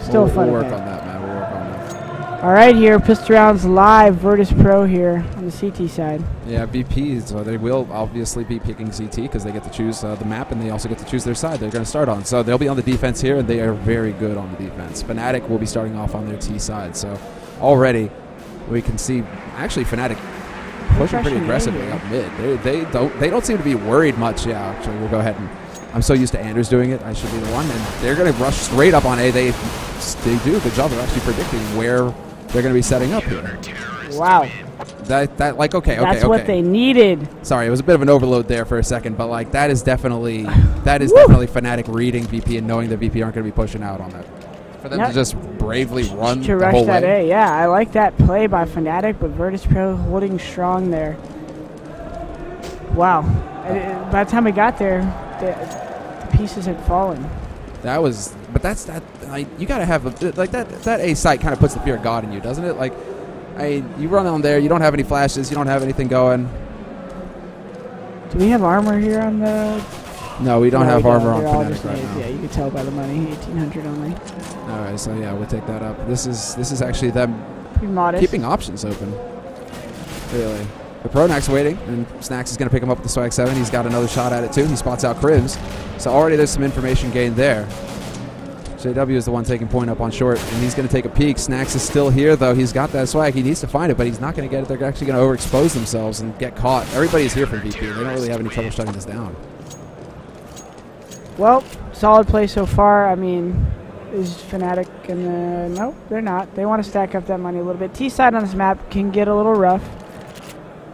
Still a fun We'll work event. on that, man. We'll work on that. All right, here, Pistol Rounds live, Virtus Pro here on the CT side. Yeah, VPs, so they will obviously be picking CT because they get to choose the map and they also get to choose their side they're going to start on. So they'll be on the defense here, and they are very good on the defense. Fnatic will be starting off on their T side. So already we can see, actually, Fnatic pushing pretty aggressively up mid. They don't seem to be worried much. Yeah, actually, we'll go ahead and I'm so used to Anders doing it. I should be the one, and they're going to rush straight up on A. They do a good job of actually predicting where they're going to be setting up here. Wow. That's what they needed. Sorry, it was a bit of an overload there for a second, but like that is definitely definitely Fnatic reading VP and knowing that VP aren't going to be pushing out on that. For them to just bravely run to rush that A. Yeah, I like that play by Fnatic, but Virtus Pro holding strong there. Wow. By the time we got there, the pieces had fallen. That was, but that's that. Like, you gotta have that A site kind of puts the fear of God in you, doesn't it? Like, you run on there, you don't have any flashes, you don't have anything going. Do we have armor here on the? No, we don't have armor on Fnatic right now. Yeah, you can tell by the money, 1800 only. All right, so yeah, we'll take that up. This is actually them keeping options open. Really. The Pronax waiting, and Snax is going to pick him up with the Swag 7. He's got another shot at it, too. He spots out KRiMz. So already there's some information gained there. JW is the one taking point up on short, and he's going to take a peek. Snax is still here, though. He's got that swag. He needs to find it, but he's not going to get it. They're actually going to overexpose themselves and get caught. Everybody is here from VP. They don't really have any trouble shutting this down. Well, solid play so far. I mean, is Fnatic going to... Nope, they're not. They want to stack up that money a little bit. T-side on this map can get a little rough.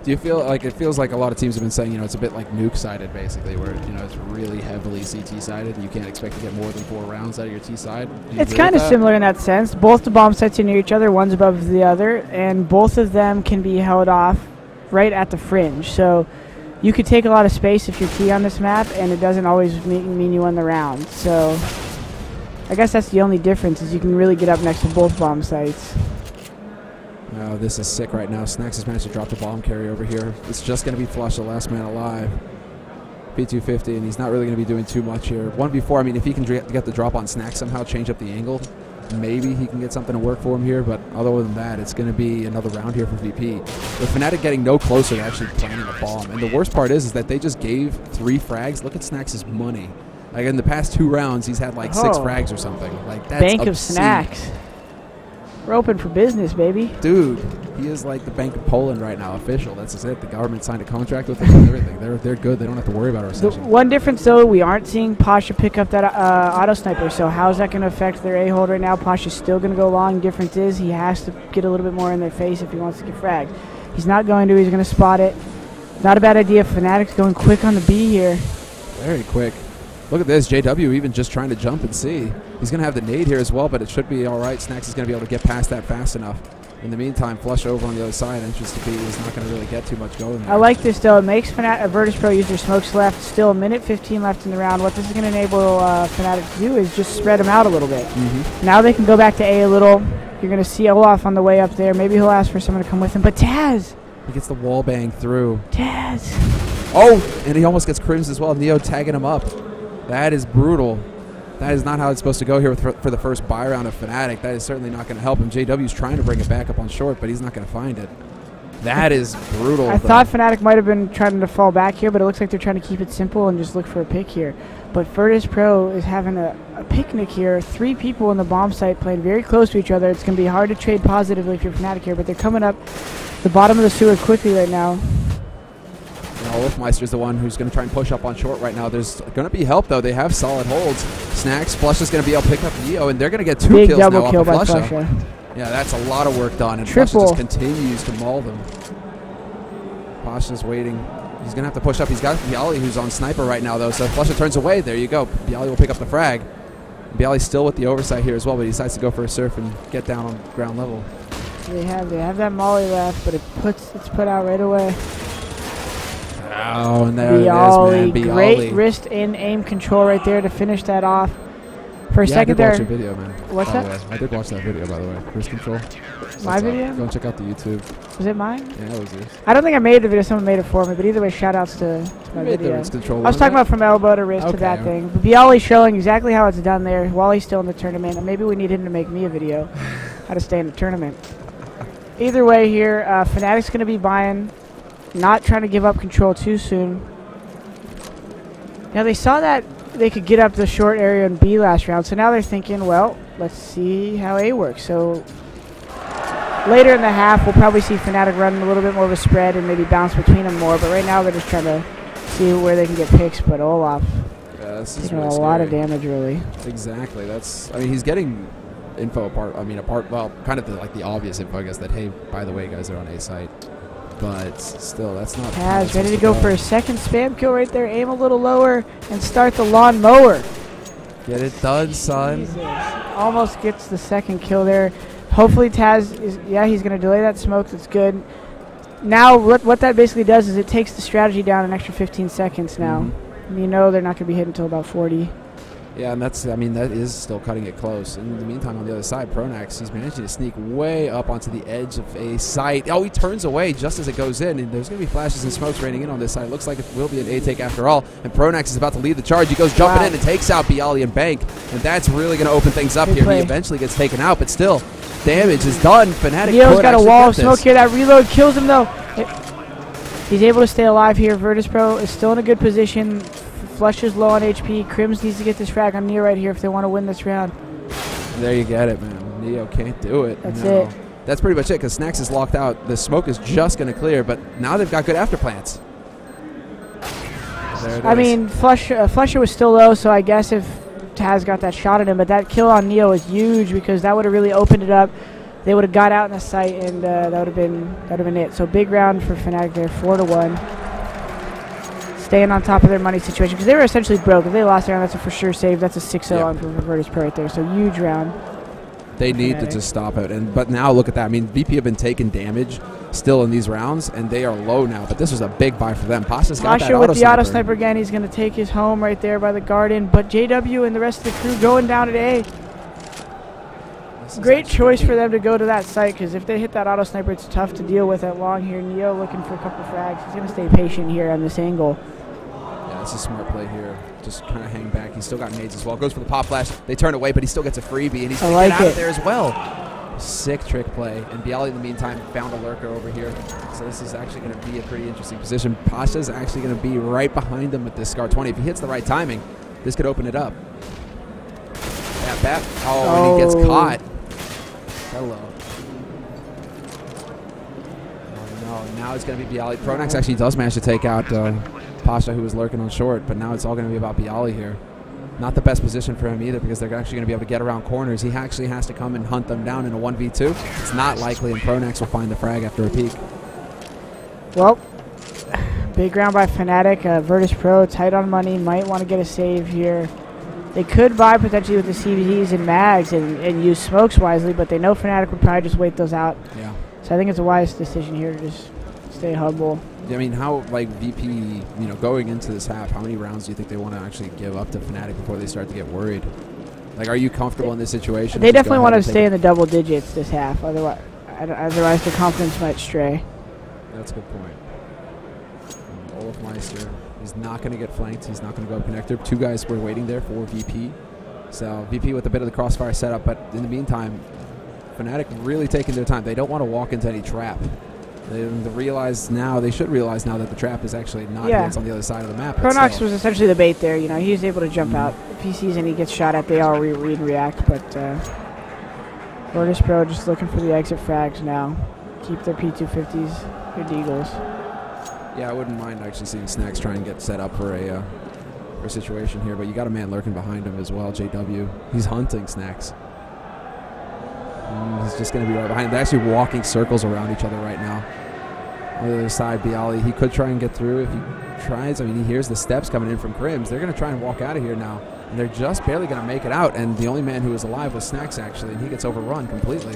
Do you feel like it feels like a lot of teams have been saying, it's a bit like nuke-sided, basically, where, it's really heavily CT-sided, and you can't expect to get more than 4 rounds out of your T-side? It's kind of similar in that sense. Both the bomb sites are near each other, one's above the other, and both of them can be held off right at the fringe. So you could take a lot of space if you're T on this map, and it doesn't always mean you win the round. So I guess that's the only difference, is you can really get up next to both bomb sites. Oh, this is sick right now. Snax has managed to drop the bomb carry over here. It's just going to be flush, the last man alive. P250, and he's not really going to be doing too much here. 1v4, I mean, if he can get the drop on Snax somehow, change up the angle, maybe he can get something to work for him here, but other than that, it's going to be another round here for VP. With Fnatic getting no closer to actually planting a bomb. And the worst part is that they just gave 3 frags. Look at Snax's money. Like, in the past 2 rounds, he's had like 6 frags or something. Like, that's Bank obscene. of Snax. We're open for business, baby. Dude, he is like the Bank of Poland right now, official. That's just it. The government signed a contract with him and everything. They're good. They don't have to worry about a recession. The one difference, though, we aren't seeing pasha pick up that auto sniper. So how's that going to affect their A-hold right now? Pasha's still going to go long. Difference is he has to get a little bit more in their face if he wants to get fragged. He's not going to. He's going to spot it. Not a bad idea. Fnatic's going quick on the B here. Very quick. Look at this, JW even just trying to jump and see. He's going to have the nade here as well, but it should be all right. Snax is going to be able to get past that fast enough. In the meantime, flush over on the other side. Entrance to B is not going to really get too much going there. I like this, though. It makes Virtus Pro use their smokes left. Still a minute 15 left in the round. What this is going to enable Fnatic to do is just spread them out a little bit. Now they can go back to A a little. You're going to see Olaf on the way up there. Maybe he'll ask for someone to come with him. But Taz! He gets the wall bang through. Taz! Oh, and he almost gets KRiMz as well. Neo tagging him up. That is brutal. That is not how it's supposed to go here for the first buy round of Fnatic. That is certainly not going to help him. JW's trying to bring it back up on short, but he's not going to find it. That is brutal. I thought Fnatic might have been trying to fall back here, but it looks like they're trying to keep it simple and just look for a pick here. But Virtus Pro is having a picnic here. 3 people in the bomb site playing very close to each other. It's going to be hard to trade positively if you're Fnatic here, but they're coming up the bottom of the sewer quickly right now. olofmeister is the one who's going to try and push up on short right now. There's going to be help, though. They have solid holds. Snax, Flusha is going to be able to pick up Neo, and they're going to get 2 Big kills double now kill off of by Flusha. Flusha. Yeah, that's a lot of work done, and Triple. Flusha just continues to maul them. Pasha's waiting. He's going to have to push up. He's got Byali, who's on sniper right now, though, so Flusha turns away. There you go. Byali will pick up the frag. Byali's still with the oversight here as well, but he decides to go for a surf and get down on ground level. They have that molly left, but it's put out right away. Oh, and there Byali, it is, man. Byali. Great wrist and aim control right there to finish that off. For a second there. I did watch your video, man. What's that? I did watch that video, by the way. Wrist control. My video? Go and check out the YouTube. Was it mine? Yeah, it was yours. I don't think I made the video. Someone made it for me. But either way, shout outs to my video. The wrist control I was talking about from elbow to wrist to that thing. But byali's showing exactly how it's done there while he's still in the tournament. And maybe we need him to make me a video how to stay in the tournament. Either way here, Fnatic's going to be buying, not trying to give up control too soon. Now they saw that they could get up the short area in B last round, so now they're thinking, well, let's see how A works. So later in the half, we'll probably see Fnatic run a little bit more of a spread and maybe bounce between them more. But right now they're just trying to see where they can get picks. But Olaf taking really a lot of damage early. Exactly. I mean, he's getting info apart. Well, kind of like the obvious info, I guess, that hey, by the way, guys, they're on A site. But still, that's not. Taz ready to go for a second spam kill right there. Aim a little lower and start the lawn mower. Get it done, son. Jesus. Almost gets the second kill there. Hopefully Taz is, he's going to delay that smoke. That's good. Now, what that basically does is it takes the strategy down an extra 15 seconds now. And you know they're not going to be hit until about 40. Yeah, and that is still cutting it close. In the meantime, on the other side, Pronax, he's managing to sneak way up onto the edge of a site. Oh, he turns away just as it goes in, and there's going to be flashes and smokes raining in on this side. Looks like it will be an A take after all, and Pronax is about to lead the charge. He goes jumping in and takes out byali and Bank, and that's really going to open things up here. He eventually gets taken out, but still, damage is done. Fnatic Neo's got a wall of smoke here. That reload kills him, though. He's able to stay alive here. Virtus.pro is still in a good position. Flush is low on HP. KRiMz needs to get this frag on Neo right here if they want to win this round. There you get it, man. Neo can't do it. That's it. That's pretty much it because snax is locked out. The smoke is just going to clear, but now they've got good afterplants. I mean, Flusha was still low, so I guess if Taz got that shot at him, but that kill on Neo is huge because that would have really opened it up. They would have got out in the site, and that would have been it. So big round for Fnatic there, 4-1. Staying on top of their money situation because they were essentially broke. If they lost the round, that's a for sure save. That's a 6-0 on Virtus.pro right there. So huge round. They need to just stop it. But now look at that. I mean, VP have been taking damage still in these rounds, and they are low now. But this was a big buy for them. Pasha's got that with the auto sniper again. He's going to take his home right there by the garden. But JW and the rest of the crew going down at A. Great choice for them to go to that site because if they hit that auto sniper, it's tough to deal with at long here. Neo looking for a couple frags. He's going to stay patient here on this angle. That's a smart play here. Just kind of hang back. He's still got nades as well. Goes for the pop flash. They turn away, but he still gets a freebie, and he's going to get out of there as well. Sick trick play. And byali, in the meantime, found a lurker over here. So this is actually going to be a pretty interesting position. Pasha's actually going to be right behind him with this Scar 20. If he hits the right timing, this could open it up. Bat. Oh, and he gets caught. Hello. Oh, no. Now it's going to be byali. Pronax actually does manage to take out Pasha, who was lurking on short, but now it's all going to be about byali here. Not the best position for him either because they're actually going to be able to get around corners. He actually has to come and hunt them down in a 1v2. It's not likely, and Pronax will find the frag after a peek. Well, big round by Fnatic. Virtus.pro tight on money, might want to get a save here. They could buy potentially with the CVZs and mags and use smokes wisely, but they know Fnatic would probably just wait those out. Yeah. So I think it's a wise decision here to just stay humble. I mean, how, like, VP, going into this half, how many rounds do you think they want to actually give up to Fnatic before they start to get worried? Like, are you comfortable in this situation? They definitely want to stay in the double digits this half. Otherwise their confidence might stray. That's a good point. olofmeister is not going to get flanked. He's not going to go up connector. Two guys were waiting there for VP. So VP with a bit of the crossfire setup, but in the meantime, Fnatic really taking their time. They don't want to walk into any trap. They should realize now that the trap is actually not against on the other side of the map. Pronax was essentially the bait there. He was able to jump out. If he sees and he gets shot at, they all read and react. But Virtus.pro just looking for the exit frags now. Keep their P250s, good eagles. Yeah, I wouldn't mind actually seeing snax try and get set up for a situation here, but you got a man lurking behind him as well, JW. He's hunting snax. He's just going to be right behind him. They're actually walking circles around each other right now. On the other side, byali, he could try and get through if he tries. I mean, he hears the steps coming in from KRiMz. They're going to try and walk out of here now, and they're just barely going to make it out, and the only man who was alive was snax, actually, and he gets overrun completely.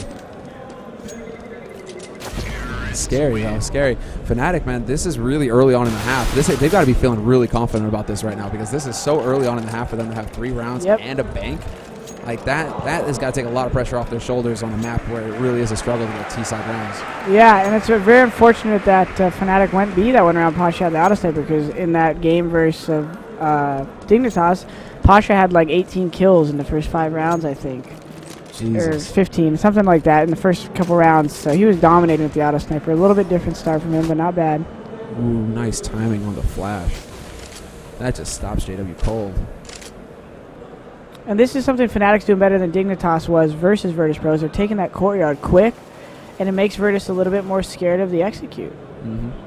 Scary, though. Scary. Fnatic, man, this is really early on in the half. They've got to be feeling really confident about this right now because this is so early on in the half for them to have 3 rounds and a bank. Like that has got to take a lot of pressure off their shoulders on a map where it really is a struggle to get T-side rounds. Yeah, and it's very unfortunate that Fnatic went B that one round. Pasha had the auto sniper because in that game versus Dignitas, Pasha had like 18 kills in the first 5 rounds, I think. Jesus. Or 15, something like that in the first couple rounds. So he was dominating with the auto sniper. A little bit different start from him, but not bad. Ooh, nice timing on the flash. That just stops JW cold. And this is something Fnatic's doing better than Dignitas was versus Virtus Pros. They're taking that courtyard quick, and it makes Virtus a little bit more scared of the execute.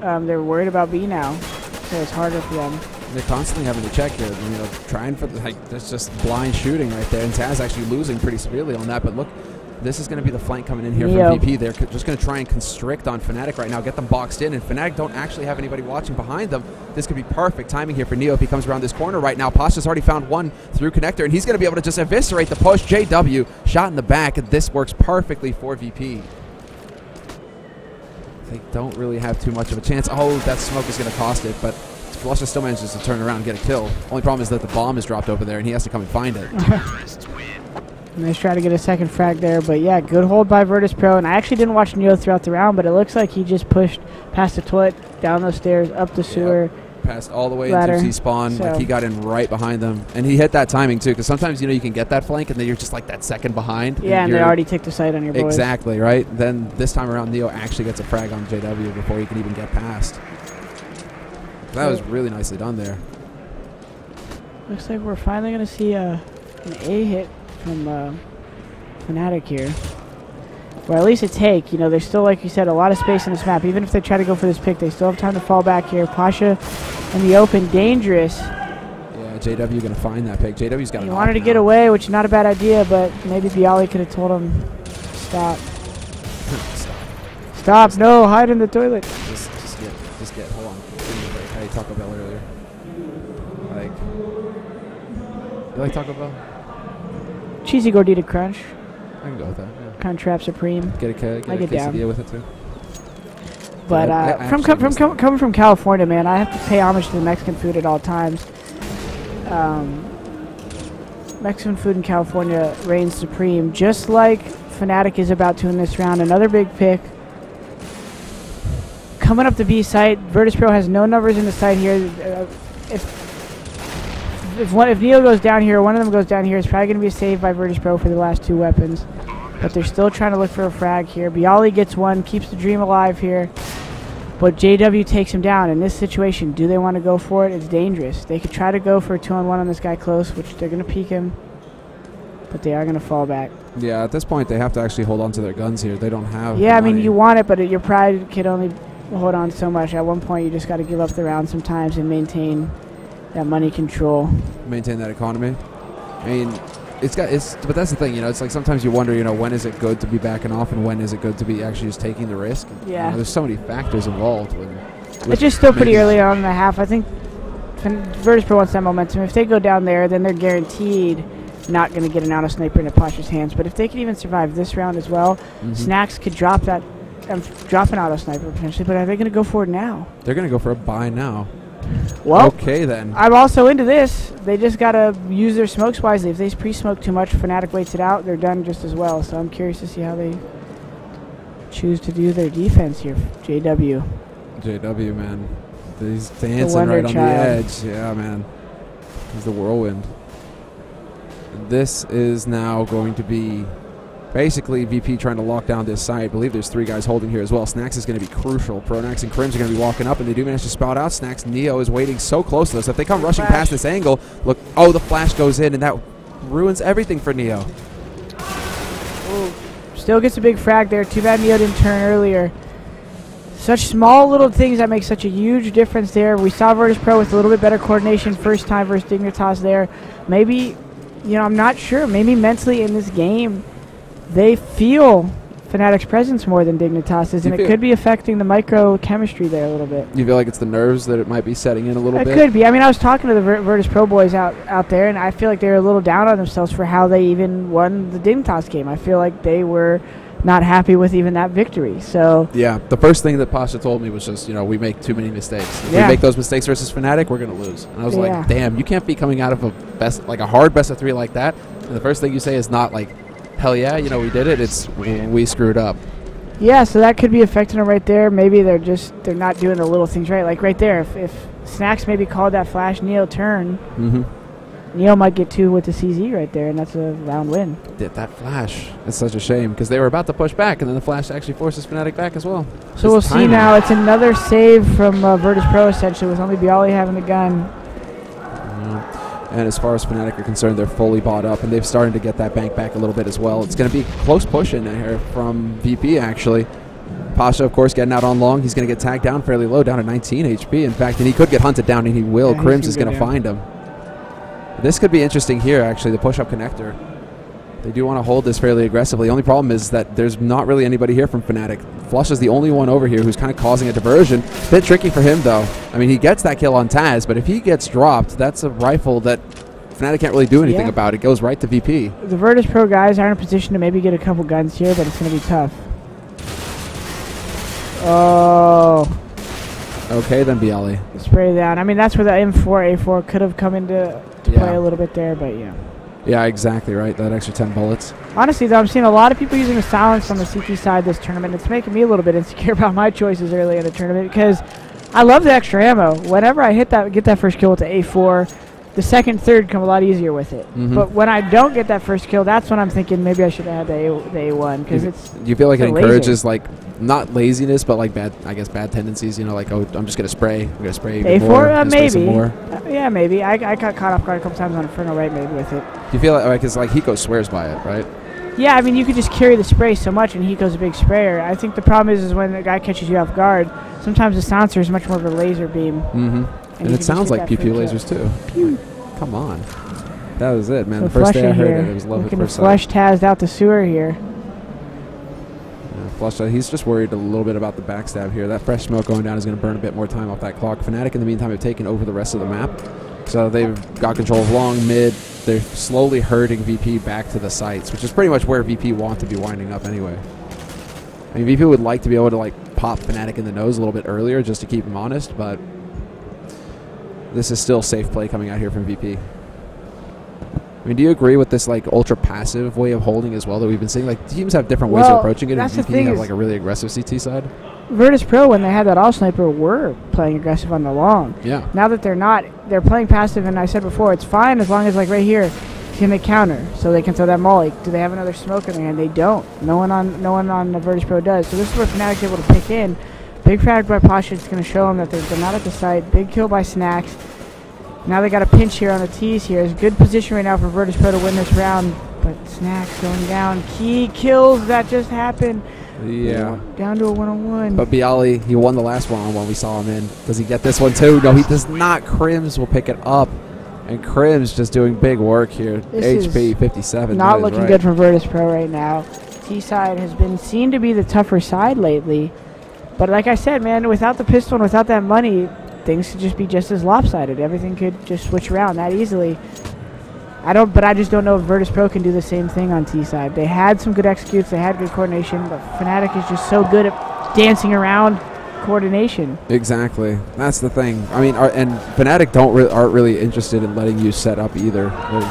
They're worried about B now, so it's harder for them. They're constantly having to check here, you know, trying for the, like, there's just blind shooting right there, and Taz actually losing pretty severely on that. But look, this is going to be the flank coming in here from VP. They're just going to try and constrict on Fnatic right now, get them boxed in, and Fnatic don't actually have anybody watching behind them. This could be perfect timing here for Neo if he comes around this corner right now. Pasha's already found one through connector, and he's going to be able to just eviscerate the push. JW shot in the back, and this works perfectly for VP. They don't really have too much of a chance. Oh, that smoke is going to cost it, but flusha still manages to turn around and get a kill. Only problem is that the bomb is dropped over there, and he has to come and find it. Nice try to get a second frag there, but yeah, good hold by Virtus Pro. And I actually didn't watch Neo throughout the round, but it looks like he just pushed past the toilet, down those stairs, up the sewer. Passed all the way into Z-spawn, like he got in right behind them. And he hit that timing too, because sometimes, you know, you can get that flank and then you're just like that second behind. Yeah, and they already took the sight on your boys. Exactly, right? Then this time around, Neo actually gets a frag on JW before he can even get past. That was really nicely done there. Looks like we're finally going to see an A hit from Fnatic here. Or at least a take. You know, there's still, like you said, a lot of space in this map. Even if they try to go for this pick, they still have time to fall back here. Pasha in the open, dangerous. Yeah, JW going to find that pick. JW's got. He wanted to get away, which is not a bad idea, but maybe byali could have told him, stop. Stop! No, hide in the toilet. Just get. Hold on. I ate Taco Bell earlier. Like, you like Taco Bell? Cheesy gordita crunch. I can go with that. Yeah. Crunchwrap Supreme. Get a quesadilla with it too. But coming from California, man, I have to pay homage to the Mexican food at all times. Mexican food in California reigns supreme, just like Fnatic is about to in this round. Another big pick. Coming up the B site, Virtus Pro has no numbers in the site here. If Neo goes down here, one of them goes down here, it's probably going to be a save by Virtus Pro for the last 2 weapons. But they're still trying to look for a frag here. byali gets one, keeps the dream alive here. But JW takes him down. In this situation, do they want to go for it? It's dangerous. They could try to go for a 2-on-1 on this guy close, which they're going to peek him. But they are going to fall back. Yeah, at this point, they have to actually hold on to their guns here. They don't have Yeah, I mean, you want it, but your pride can only hold on so much. At one point, you just got to give up the round sometimes and maintain that money control. Maintain that economy. I mean, but that's the thing, you know, it's like sometimes you wonder, you know, when is it good to be backing off and when is it good to be actually just taking the risk? Yeah. You know, there's so many factors involved. It's just still pretty early on in the half. I think Virtus Pro wants that momentum. If they go down there, then they're guaranteed not going to get an auto sniper into Pasha's hands. But if they can even survive this round as well, snax could drop that, drop an auto sniper potentially. But are they going to go for it now? They're going to go for a buy now. Well, okay then. I'm also into this. They just got to use their smokes wisely. If they pre-smoke too much, Fnatic waits it out, they're done just as well. So I'm curious to see how they choose to do their defense here. JW, man. He's dancing right on the edge. Yeah, man. He's the whirlwind. This is now going to be basically VP trying to lock down this side. I believe there's 3 guys holding here as well. Snax is going to be crucial. Pronax and KRiMz are going to be walking up, and they do manage to spout out. Snax, Neo is waiting so close to us. If they come rushing past this angle, look, oh, the flash goes in, and that ruins everything for Neo. Ooh. Still gets a big frag there. Too bad Neo didn't turn earlier. Such small little things that make such a huge difference there. We saw Virtus Pro with a little bit better coordination first time versus Dignitas there. Maybe, you know, I'm not sure. Maybe mentally in this game, they feel Fnatic's presence more than Dignitas's, and it could be affecting the micro chemistry there a little bit. You feel like it's the nerves that it might be setting in a little bit? It could be. I mean, I was talking to the Virtus Pro boys out there, and I feel like they were a little down on themselves for how they even won the Dignitas game. I feel like they were not happy with even that victory. So yeah, the first thing that Pasha told me was just, you know, we make too many mistakes. If we make those mistakes versus Fnatic, we're going to lose. And I was like, damn, you can't be coming out of a hard best of 3 like that And the first thing you say is not like, hell yeah, you know, we did it. It's we screwed up. Yeah, so that could be affecting them right there. Maybe they're not doing the little things right. Like right there, if Snax maybe called that flash Neo turn, Neo might get 2 with the CZ right there, and that's a round win. That flash. It's such a shame because they were about to push back, and then the flash actually forces Fnatic back as well. So we'll see now. It's another save from Virtus Pro, essentially, with only byali having the gun. And as far as Fnatic are concerned, they're fully bought up, and they've started to get that bank back a little bit as well. It's going to be close push in here from VP, actually. Pasha, of course, getting out on long. He's going to get tagged down fairly low, down to 19 HP. In fact, and he could get hunted down, and he will. Yeah, KRiMz is going to find him. This could be interesting here, actually, the push-up connector. They do want to hold this fairly aggressively. The only problem is that there's not really anybody here from Fnatic. Flush is the only one over here who's kind of causing a diversion. Bit tricky for him, though. I mean, he gets that kill on Taz, but if he gets dropped, that's a rifle that Fnatic can't really do anything about. It goes right to VP. The Virtus Pro guys are in a position to maybe get a couple guns here, but it's going to be tough. Oh. Okay, then byali. Spray down. I mean, that's where the M4, A4 could have come into play a little bit there, but yeah. Yeah, exactly right. That extra 10 bullets. Honestly, though, I'm seeing a lot of people using the silence on the CT side this tournament. It's making me a little bit insecure about my choices early in the tournament because I love the extra ammo. Whenever I get that first kill with the A4, the second, third come a lot easier with it. But when I don't get that first kill, that's when I'm thinking maybe I should have had the A1 because it's. Do you feel like it encourages like not laziness, but like bad tendencies? You know, like oh, I'm just gonna spray. I'm gonna spray even more. A4, maybe. More. Yeah, maybe. I got caught off guard a couple times on Inferno right maybe with it. Do you feel like because like Hiko swears by it, right? Yeah, I mean you could just carry the spray so much, and Hiko's a big sprayer. I think the problem is when the guy catches you off guard, sometimes the silencer is much more of a laser beam. And it sounds like pew pew lasers too. Pew. Come on. That was it, man. So the first day I heard here. it was love at first sight. Flush Taz out the sewer here. Yeah, Flush, he's just worried a little bit about the backstab here. That fresh smoke going down is going to burn a bit more time off that clock. Fnatic, in the meantime, have taken over the rest of the map. So they've got control of long, mid. They're slowly herding VP back to the sites, which is pretty much where VP want to be winding up anyway. I mean, VP would like to be able to like pop Fnatic in the nose a little bit earlier just to keep him honest, but this is still safe play coming out here from VP. I mean, do you agree with this like ultra passive way of holding as well that we've been seeing? Like teams have different ways of approaching it, and VP have like a really aggressive CT side. Virtus Pro, when they had that all sniper, were playing aggressive on the long. Yeah. Now that they're not, they're playing passive, and I said before, it's fine as long as like right here, can they counter so they can throw that molly? Do they have another smoke in their hand? They don't. No one on the Virtus Pro does. So this is where Fnatic's able to pick in. Big frag by pasha is going to show them that they're not at the site. Big kill by Snax. Now they got a pinch here on the T's here. It's a good position right now for Virtus Pro to win this round. But Snax going down. Key kills that just happened. Yeah. Down to a 1-on-1. But byali, he won the last one we saw him in. Does he get this one too? No, he does not. KRiMz will pick it up. And KRiMz just doing big work here. This HP 57. Not looking good for Virtus Pro right now. T-side has been seen to be the tougher side lately. But like I said, man, without the pistol and without that money, things could just be just as lopsided. Everything could just switch around that easily. But I just don't know if Virtus Pro can do the same thing on T-side. They had some good executes, they had good coordination, but Fnatic is just so good at dancing around coordination. Exactly. That's the thing. I mean, and Fnatic aren't really interested in letting you set up either.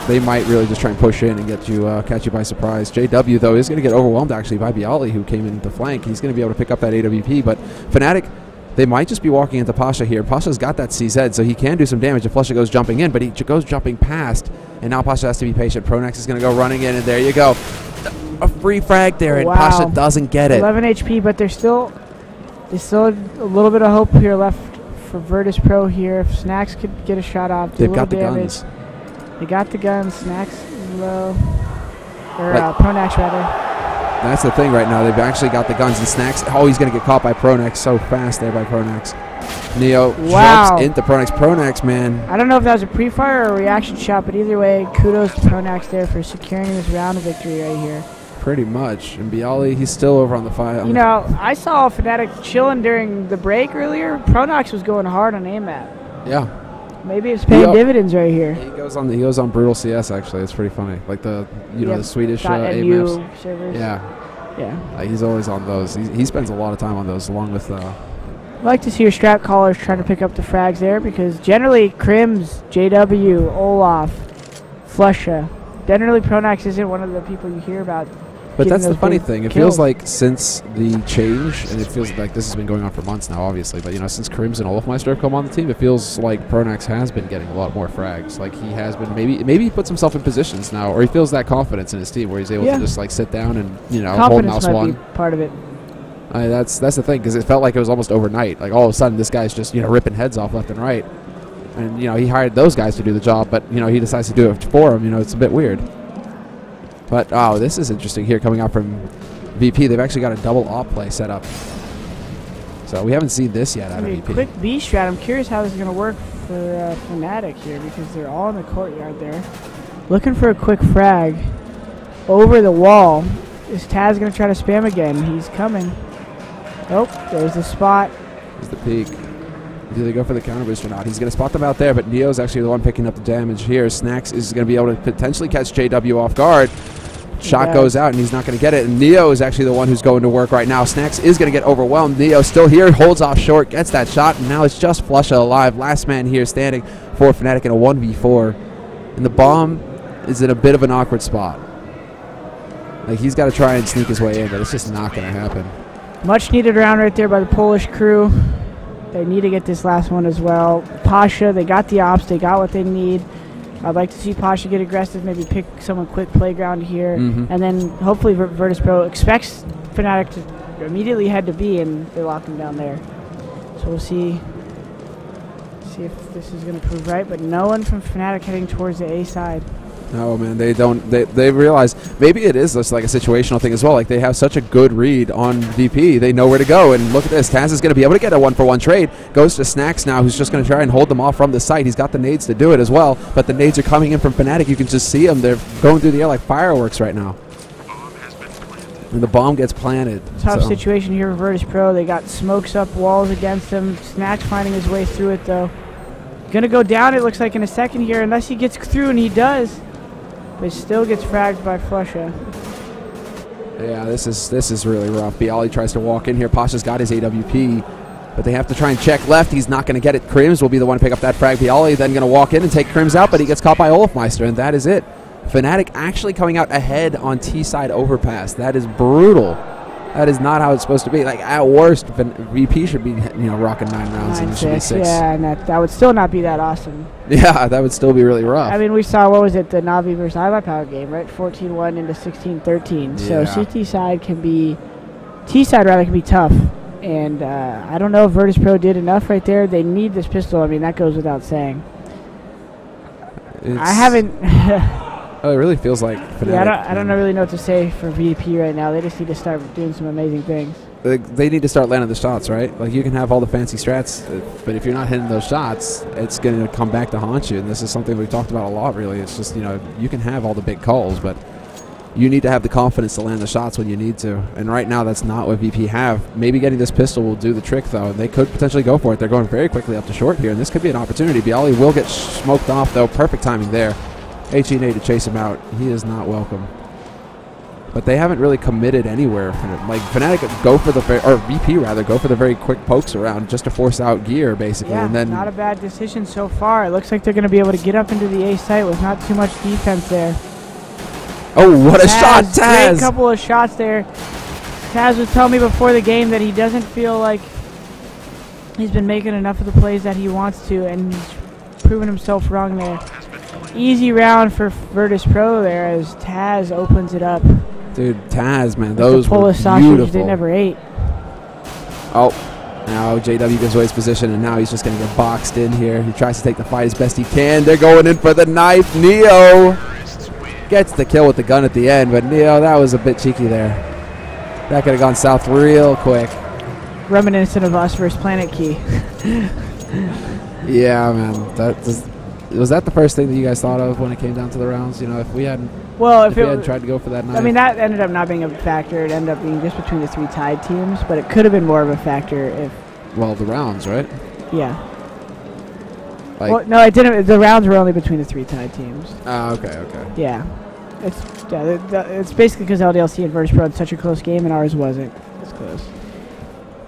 They might really just try and push in and get you, catch you by surprise. JW, though, is going to get overwhelmed, actually, by byali, who came in the flank. He's going to be able to pick up that AWP, but Fnatic, they might just be walking into Pasha here. Pasha's got that CZ, so he can do some damage if flusha goes jumping in, but he goes jumping past, and now Pasha has to be patient. Pronax is going to go running in, and there you go. A free frag there, and Pasha doesn't get it. 11 HP, but there's still a little bit of hope here left for Virtus Pro here. If Snax could get a shot off, they've got the guns. They got the guns. Snax low, or Pronax rather. That's the thing right now. They've actually got the guns, and Snax. Oh, he's going to get caught by Pronax so fast there by Pronax. Neo jumps into Pronax. Pronax, man. I don't know if that was a pre-fire or a reaction shot, but either way, kudos to Pronax there for securing this round of victory right here. Pretty much. And byali, he's still over on the fight. You know, I saw Fnatic chilling during the break earlier. Pronax was going hard on AMAT. Yeah. Maybe it's paying dividends right here. He goes on Brutal CS, actually. It's pretty funny. Like the the Swedish .nu servers. Yeah. He's always on those. He spends a lot of time on those, along with. I like to see your strat callers trying to pick up the frags there because generally KRiMz, JW, Olaf, flusha, Generally, Pronax isn't one of the people you hear about. But that's the funny thing. It kills. Feels like since the change, and it feels like this has been going on for months now, obviously, but, you know, since KRiMz and olofmeister have come on the team, it feels like Pronax has been getting a lot more frags. Like, he has been, maybe he puts himself in positions now, or he feels that confidence in his team where he's able to just, like, sit down and, you know, hold mouse one. Be part of it. That's the thing, because it felt like it was almost overnight. Like, all of a sudden, this guy's just, you know, ripping heads off left and right. And, you know, he hired those guys to do the job, but, you know, he decides to do it for him. You know, it's a bit weird. But, oh, this is interesting here coming out from VP. They've actually got a double op play set up. So we haven't seen this yet out of VP. Quick B strat. I'm curious how this is going to work for Fnatic here because they're all in the courtyard there. Looking for a quick frag over the wall. Is Taz going to try to spam again? He's coming. Oh, there's the spot. There's the peak. Do they go for the counter boost or not? He's going to spot them out there, but Neo's actually the one picking up the damage here. Snax is going to be able to potentially catch JW off guard. Shot goes out, and he's not going to get it. And Neo is actually the one who's going to work right now. Snax is going to get overwhelmed. Neo still here, holds off short, gets that shot, and now it's just flusha alive. Last man here standing for Fnatic in a 1v4. And the bomb is in a bit of an awkward spot. Like, he's got to try and sneak his way in, but it's just not going to happen. Much needed round right there by the Polish crew. They need to get this last one as well. Pasha, they got the ops. They got what they need. I'd like to see Pasha get aggressive, maybe pick someone quick playground here. And then hopefully Virtus.pro expects Fnatic to immediately head to B, and they lock them down there. So we'll see if this is going to prove right. But no one from Fnatic heading towards the A side. No, man, they don't. They realize maybe it is just like a situational thing as well. Like, they have such a good read on VP, they know where to go. And look at this, Taz is going to be able to get a 1-for-1 trade. Goes to Snax now, who's just going to try and hold them off from the site. He's got the nades to do it as well, but the nades are coming in from Fnatic. You can just see them; they're going through the air like fireworks right now. And the bomb gets planted. Tough situation here for Virtus.pro. They got smokes up walls against him. Snax finding his way through it though. Gonna go down. It looks like in a second here, unless he gets through, and he does. But still gets fragged by flusha. Yeah, this is really rough. byali tries to walk in here. Pasha's got his AWP, but they have to try and check left. He's not going to get it. KRiMz will be the one to pick up that frag. byali then going to walk in and take KRiMz out, but he gets caught by olofmeister, and that is it. Fnatic actually coming out ahead on T-side overpass. That is brutal. That is not how it's supposed to be. Like, at worst, VP should be, you know, rocking 9 rounds and it should be 6. Yeah, and that would still not be that awesome. Yeah, that would still be really rough. I mean, we saw, what was it, the Na'Vi versus iBuyPower game, right? 14-1 into 16-13. So CT side can be, T-side rather can be tough. And I don't know if Virtus.pro did enough right there. They need this pistol. I mean, that goes without saying. I haven't... Oh, it really feels like Fnatic. Yeah, I don't really know what to say for VP right now. They just need to start doing some amazing things. They need to start landing the shots, right? Like, you can have all the fancy strats, but if you're not hitting those shots, it's going to come back to haunt you. And this is something we've talked about a lot, really. It's just, you know, you can have all the big calls, but you need to have the confidence to land the shots when you need to. And right now, that's not what VP have. Maybe getting this pistol will do the trick, though. And they could potentially go for it. They're going very quickly up to short here, and this could be an opportunity. byali will get smoked off, though. Perfect timing there. HENA to chase him out. He is not welcome. But they haven't really committed anywhere. Like, Fnatic go for the VP rather go for the very quick pokes around just to force out gear, basically. Yeah, and then not a bad decision so far. It looks like they're going to be able to get up into the A site with not too much defense there. Oh, what a shot, Taz! Great couple of shots there. Taz was telling me before the game that he doesn't feel like he's been making enough of the plays that he wants to, and he's proven himself wrong there. Easy round for Virtus.pro there as Taz opens it up. Dude, Taz, man, those were Polish beautiful. sausage they never ate. Oh, now JW gives away his position, and now he's just going to get boxed in here. He tries to take the fight as best he can. They're going in for the knife. Neo gets the kill with the gun at the end, but Neo, that was a bit cheeky there. That could have gone south real quick. Reminiscent of us versus Planet Key. Yeah, man. Was that the first thing that you guys thought of when it came down to the rounds? You know, if we hadn't, if we hadn't tried to go for that knife. I mean, that ended up not being a factor. It ended up being just between the 3 tied teams, but it could have been more of a factor if. Well, the rounds, right? Yeah. Like, well, no, it didn't. The rounds were only between the 3 tied teams. Oh, okay. Yeah. It's basically because LDLC and Virtus.pro had such a close game, and ours wasn't as close.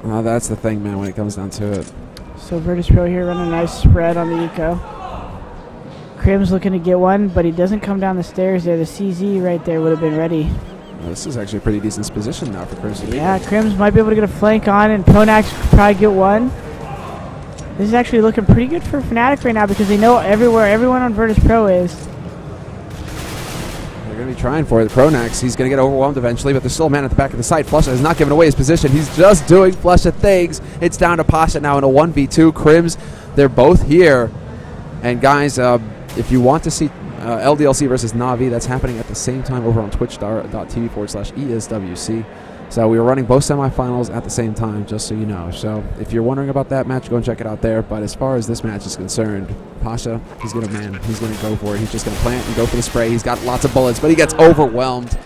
Well, that's the thing, man, when it comes down to it. So Virtus.pro here running a nice spread on the eco. KRiMz looking to get one, but he doesn't come down the stairs there. The CZ right there would have been ready. Well, this is actually a pretty decent position now for KRiMz. Yeah, KRiMz might be able to get a flank on, and Pronax could probably get one. This is actually looking pretty good for Fnatic right now because they know everyone on Virtus Pro is. They're going to be trying for it. Pronax, he's going to get overwhelmed eventually, but there's still a man at the back of the site. flusha has not given away his position. He's just doing flusha things. It's down to pasha now in a 1v2. KRiMz, they're both here. And guys, if you want to see LDLC versus Na'Vi, that's happening at the same time over on twitch.tv/ESWC. So we were running both semifinals at the same time, just so you know. So if you're wondering about that match, go and check it out there. But as far as this match is concerned, pasha, he's going to go for it. He's just going to plant and go for the spray. He's got lots of bullets, but he gets overwhelmed.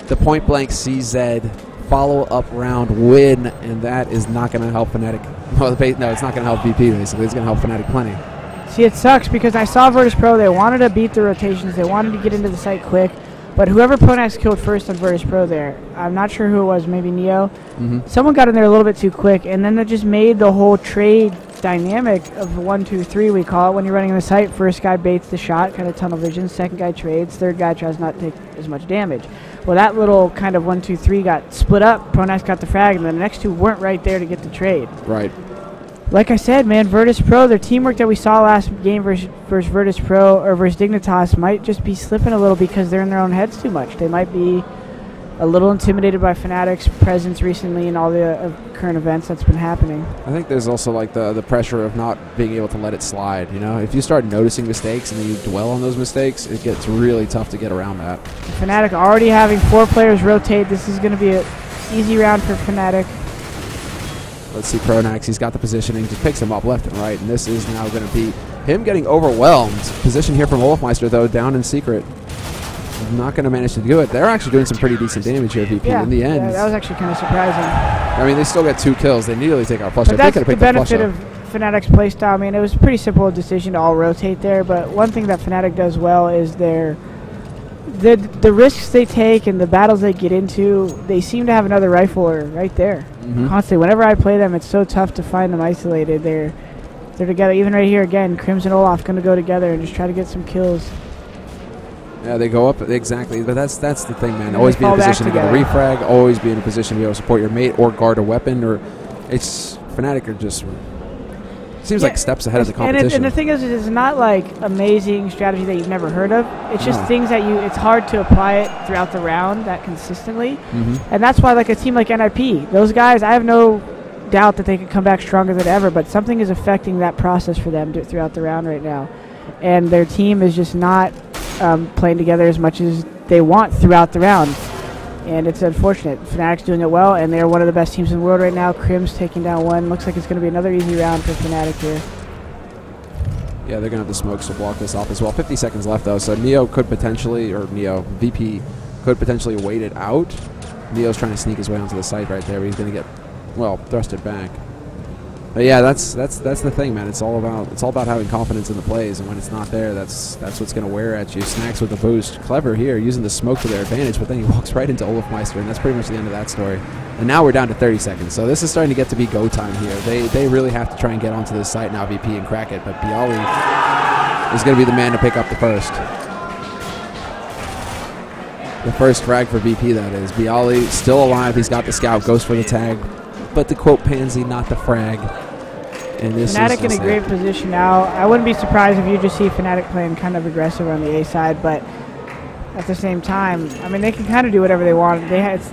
The point blank CZ follow-up round win, and that is not going to help Fnatic. Well, no, it's not going to help VP, basically. It's going to help Fnatic plenty. See, it sucks because I saw Virtus Pro. They wanted to beat the rotations. They wanted to get into the site quick. But whoever Pronax killed first on Virtus Pro there, I'm not sure who it was, maybe Neo. Someone got in there a little bit too quick, and then that just made the whole trade dynamic of 1, 2, 3, we call it, when you're running in the site. First guy baits the shot, kind of tunnel vision. Second guy trades. Third guy tries not to take as much damage. Well, that little kind of 1, 2, 3 got split up. Pronax got the frag, and then the next two weren't right there to get the trade. Right. Like I said, man, Virtus Pro, their teamwork that we saw last game versus Virtus Pro or versus Dignitas might just be slipping a little because they're in their own heads too much. They might be a little intimidated by Fnatic's presence recently and all the current events that's been happening. I think there's also like the pressure of not being able to let it slide. You know, if you start noticing mistakes and then you dwell on those mistakes, it gets really tough to get around that. Fnatic already having 4 players rotate. This is going to be an easy round for Fnatic. Let's see Pronax. He's got the positioning, just picks him up left and right, and this is now going to be him getting overwhelmed. Position here from olofmeister, though, down in secret. Not going to manage to do it. They're actually doing some pretty decent damage here, VP, in the end. Yeah, that was actually kind of surprising. I mean, they still get 2 kills. They nearly take out flusha. But that's the benefit of Fnatic's playstyle. I mean, it was a pretty simple decision to all rotate there, but one thing that Fnatic does well is the risks they take and the battles they get into, they seem to have another rifler right there. Constantly. Whenever I play them, it's so tough to find them isolated. They're together. Even right here again, KRiMz and Olaf going to go together and just try to get some kills. Yeah, they go up, exactly. But that's the thing, man. Always be in a position to get a refrag. Always be in a position to be able to support your mate or guard a weapon. Or it's Fnatic are just seems like steps ahead of the competition. And the thing is, it's not like amazing strategy that you've never heard of. It's just things that it's hard to apply it throughout the round that consistently. And that's why like a team like NIP, those guys, I have no doubt that they could come back stronger than ever, but something is affecting that process for them throughout the round right now. And their team is just not playing together as much as they want throughout the round. And it's unfortunate. Fnatic's doing it well, and they're one of the best teams in the world right now. KRiMz taking down one. Looks like it's going to be another easy round for Fnatic here. Yeah, they're going to have the smokes to block this off as well. 50 seconds left, though, so VP could potentially wait it out. Neo's trying to sneak his way onto the site right there, but he's going to get, well, thrusted back. But yeah, that's the thing, man. It's all about having confidence in the plays, and when it's not there, that's what's going to wear at you. Snax with the boost, clever here, using the smoke to their advantage, but then he walks right into olofmeister, and that's pretty much the end of that story. And now we're down to 30 seconds, so this is starting to get to be go time here. They really have to try and get onto this site now, VP, and crack it. But byali is going to be the man to pick up the first. The first frag for VP, that is. byali still alive. He's got the scout, goes for the tag. But the quote pansy, not the frag. And this Fnatic in a great position now. I wouldn't be surprised if you just see Fnatic playing kind of aggressive on the A side, but at the same time, I mean, they can kind of do whatever they want. It's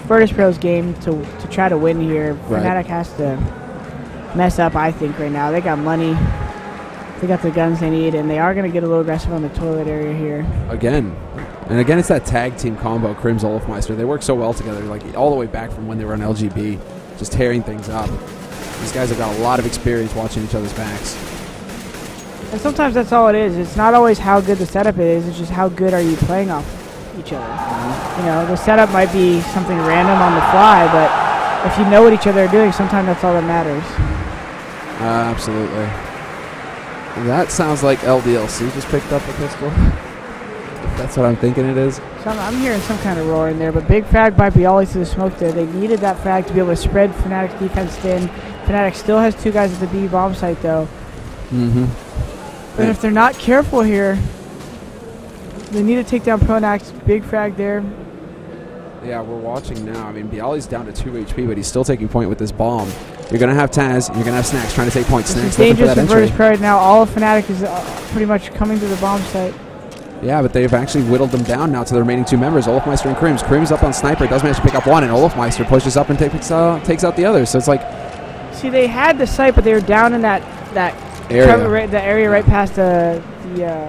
Virtus Pro's game to try to win here. Right. Fnatic has to mess up, I think, right now. They got money. They got the guns they need, and they are going to get a little aggressive on the toilet area here. Again. And again, it's that tag team combo, KRiMz, olofmeister. They work so well together, like all the way back from when they were on LGB, just tearing things up. These guys have got a lot of experience watching each other's backs. And sometimes that's all it is. It's not always how good the setup is. It's just how good are you playing off each other. You know, the setup might be something random on the fly, but if you know what each other are doing, sometimes that's all that matters. Absolutely. That sounds like LDLC just picked up a pistol. That's what I'm thinking it is. I'm hearing some kind of roar in there, but big frag by byali through the smoke there. They needed that frag to be able to spread Fnatic's defense thin. Fnatic still has 2 guys at the B bomb site, though. But if they're not careful here, they need to take down Pronax. Big frag there. Yeah, we're watching now. I mean, byali's down to 2 HP, but he's still taking point with this bomb. You're going to have Taz. You're going to have snax trying to take point. This Snax is looking for dangerous that for entry. Virtus Pro right now. All of Fnatic is pretty much coming to the bomb site. Yeah, but they've actually whittled them down now to the remaining 2 members, olofmeister and KRiMz. KRiMz up on Sniper, does manage to pick up one, and olofmeister pushes up and takes out the other. So it's like... See, they had the site, but they were down in that area right past the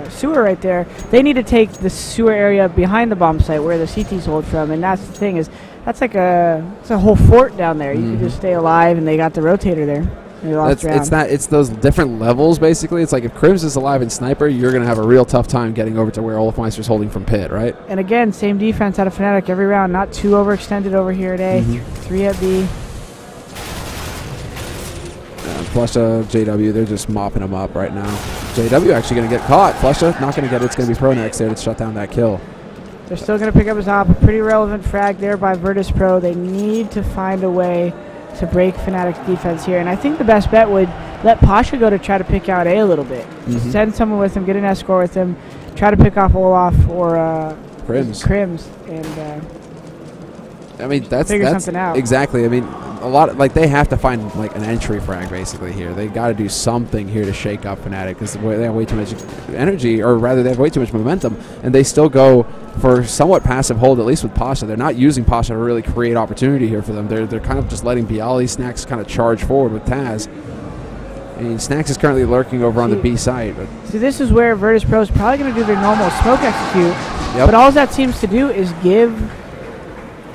sewer right there. They need to take the sewer area behind the bomb site where the CTs hold from, and that's the thing is, it's a whole fort down there. You can just stay alive, and they got the rotator there. It's those different levels, basically. It's like if KRiMz is alive in Sniper, you're going to have a real tough time getting over to where olofmeister's holding from pit, right? And again, same defense out of Fnatic every round. Not too overextended over here at A. 3 at B. flusha, JW, they're just mopping him up right now. JW actually going to get caught. flusha not going to get it. It's going to be Pronax there to shut down that kill. They're still going to pick up his op. A pretty relevant frag there by Virtus Pro. They need to find a way to break Fnatic's defense here. And I think the best bet would let Pasha go to try to pick out A a little bit. Send someone with him, get an escort with him, try to pick off Olaf or KRiMz, and I mean, that's something out. Exactly. I mean, a lot like they have to find like an entry frag basically here. They got to do something here to shake up Fnatic because they have way too much energy, or rather, they have way too much momentum, and they still go for somewhat passive hold, at least with Pasha. They're not using Pasha to really create opportunity here for them. They're kind of just letting byali, snax kind of charge forward with Taz. I mean, snax is currently lurking over on the B side. But see, this is where Virtus Pro is probably going to do their normal smoke execute, but all that seems to do is give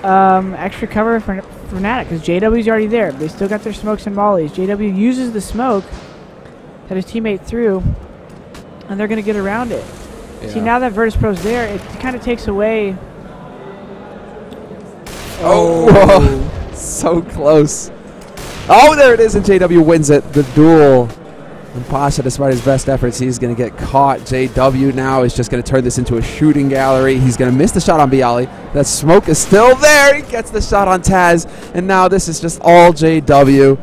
extra cover for Fnatic because JW's already there. They still got their smokes and mollies. JW uses the smoke that his teammate threw, and they're going to get around it. See, now that Virtus Pro's there, it kind of takes away... Oh, so close. Oh, there it is, and JW wins it. The duel. And Pasha, despite his best efforts, he's going to get caught. JW now is just going to turn this into a shooting gallery. He's going to miss the shot on byali. That smoke is still there. He gets the shot on Taz. And now this is just all JW.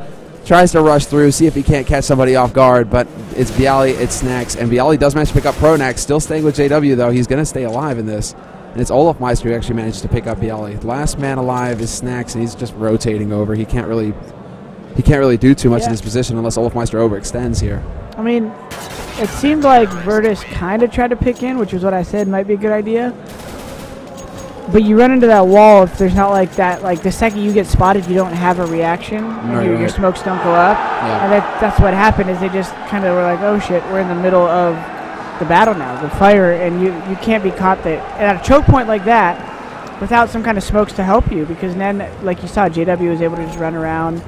Tries to rush through, see if he can't catch somebody off guard, but it's byali, it's snax, and byali does manage to pick up Pronax. Still staying with JW, though. He's going to stay alive in this. And it's olofmeister who actually manages to pick up byali. Last man alive is snax, and he's just rotating over. He can't really do too much in his position unless olofmeister overextends here. I mean, it seemed like Virtus kind of tried to pick in, which is what I said might be a good idea. But you run into that wall if there's not like that. Like the second you get spotted, you don't have a reaction, and your smokes don't go up. And that's what happened. Is they just kind of were like, "Oh shit, we're in the middle of the battle now, the fire," and you can't be caught there. And at a choke point like that, without some kind of smokes to help you, because then, like you saw, JW was able to just run around.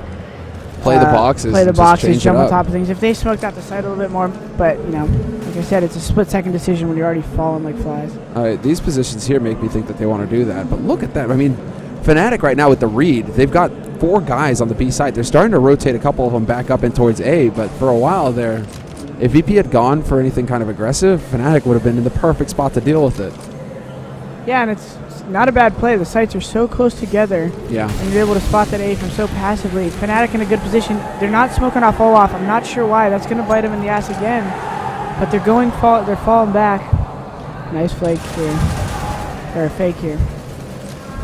Play the boxes, jump on top of things. If they smoked out the side a little bit more, but you know, like I said, it's a split-second decision when you're already falling like flies. All right, these positions here make me think that they want to do that, but look at that. I mean, Fnatic right now with the read, they've got 4 guys on the B side. They're starting to rotate a couple of them back up in towards A, but for a while there, if VP had gone for anything kind of aggressive, Fnatic would have been in the perfect spot to deal with it. Yeah, and it's not a bad play. The sites are so close together. Yeah. And you're able to spot that A from so passively. Fnatic in a good position. They're not smoking off Olaf. I'm not sure why. That's going to bite him in the ass again. But they're falling back. Nice flake here. Or a fake here.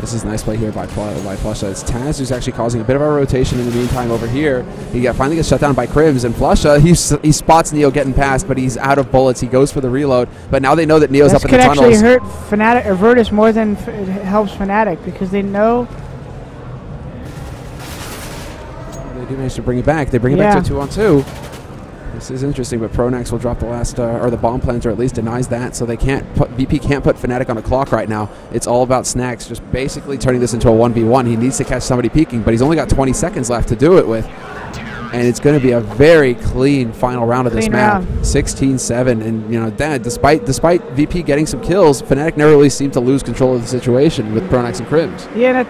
This is a nice play here by flusha. It's Taz who's actually causing a bit of a rotation in the meantime over here. He finally gets shut down by KRiMz, and flusha, he spots Neo getting past, but he's out of bullets. He goes for the reload, but now they know that Neo's up in the tunnels. This could actually hurt Fnatic or Virtus more than it helps Fnatic, because they know. They do manage to bring it back. They bring it back to a 2-on-2. This is interesting, but Pronax will drop the last, or the bomb planter at least denies that, so they VP can't put Fnatic on a clock right now. It's all about snax, just basically turning this into a 1v1. He needs to catch somebody peeking, but he's only got 20 seconds left to do it with. And it's going to be a very clean final round of this map. 16-7, and you know, despite VP getting some kills, Fnatic never really seemed to lose control of the situation with Pronax and KRiMz. Yeah,